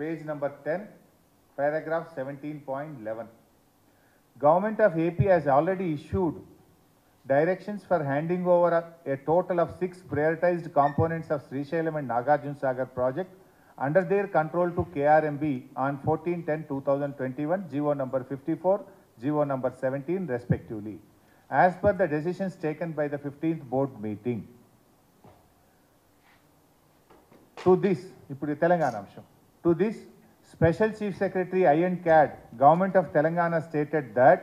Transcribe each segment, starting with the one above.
Page number 10, paragraph 17.11. Government of AP has already issued directions for handing over a total of 6 prioritized components of Srisailam and Nagarjuna Sagar project under their control to KRMB on 14/10/2021, GO number 54, GO number 17 respectively, as per the decisions taken by the 15th board meeting. To this, ఇప్పుడు తెలంగాణ అంశం. To this, Special Chief Secretary I&CAD, Government of Telangana stated that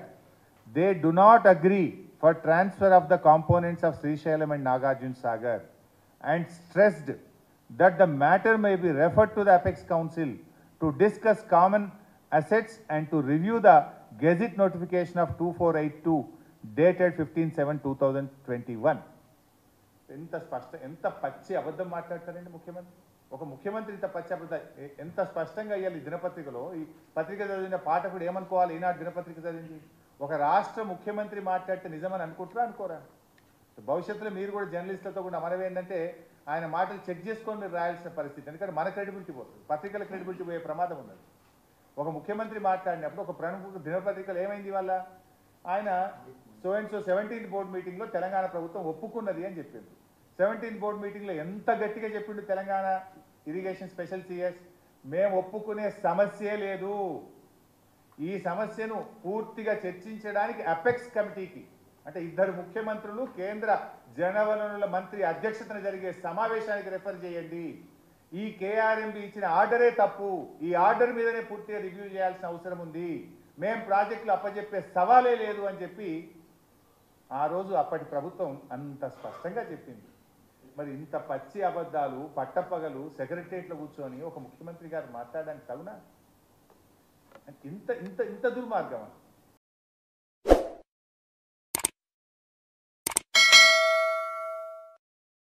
they do not agree for transfer of the components of Srisailam and Nagarjuna Sagar and stressed that the matter may be referred to the Apex Council to discuss common assets and to review the Gazette notification of 2482 dated 15/7/2021. ఎంత పచ్చి అబద్ధం మాట్లాడతారండి ముఖ్యమంత్రి. ఒక ముఖ్యమంత్రి ఇంత పచ్చి అబద్ధం ఎంత స్పష్టంగా అయ్యాలి. ఈ దినపత్రికలో ఈ పత్రిక చదివిన పాఠకుడు ఏమనుకోవాలి? ఈనాడు దినపత్రిక చదివింది ఒక రాష్ట్ర ముఖ్యమంత్రి మాట్లాడితే నిజమని అనుకుంటారా అనుకోరా? భవిష్యత్తులో మీరు కూడా జర్నలిస్టులతో కూడా మనవి ఏంటంటే ఆయన మాటలు చెక్ చేసుకొని మీరు రాయాల్సిన పరిస్థితి. ఎందుకంటే మన క్రెడిబిలిటీ పోతుంది, పత్రికల క్రెడిబిలిటీ పోయే ప్రమాదం ఉన్నది. ఒక ముఖ్యమంత్రి మాట్లాడినప్పుడు ఒక ప్రముఖ దినపత్రికలు ఏమైంది వాళ్ళ ఆయన సో 17th బోర్డు మీటింగ్లో తెలంగాణ ప్రభుత్వం ఒప్పుకున్నది అని చెప్పింది. 17th బోర్డు మీటింగ్లో ఎంత గట్టిగా చెప్పిండు తెలంగాణ ఇరిగేషన్ స్పెషల్ సిఎస్, మేము ఒప్పుకునే సమస్యే లేదు, ఈ సమస్యను పూర్తిగా చర్చించడానికి అపెక్స్ కమిటీకి అంటే ఇద్దరు ముఖ్యమంత్రులు కేంద్ర జలవనరుల మంత్రి అధ్యక్షతన జరిగే సమావేశానికి రెఫర్ చేయండి, ఈ కేఆర్ఎంబి ఇచ్చిన ఆర్డరే తప్పు, ఈ ఆర్డర్ మీదనే పూర్తిగా రివ్యూ చేయాల్సిన అవసరం ఉంది, మేం ప్రాజెక్టులు అప్పచెప్పే సవాలే లేదు అని చెప్పి ఆ రోజు అప్పటి ప్రభుత్వం అంత స్పష్టంగా చెప్పింది. మరి ఇంత పచ్చి అబద్ధాలు పట్టపగలు సెక్రటరియట్లో కూర్చొని ఒక ముఖ్యమంత్రి గారు మాట్లాడడానికి తగునా? ఇంత ఇంత ఇంత దుర్మార్గమా?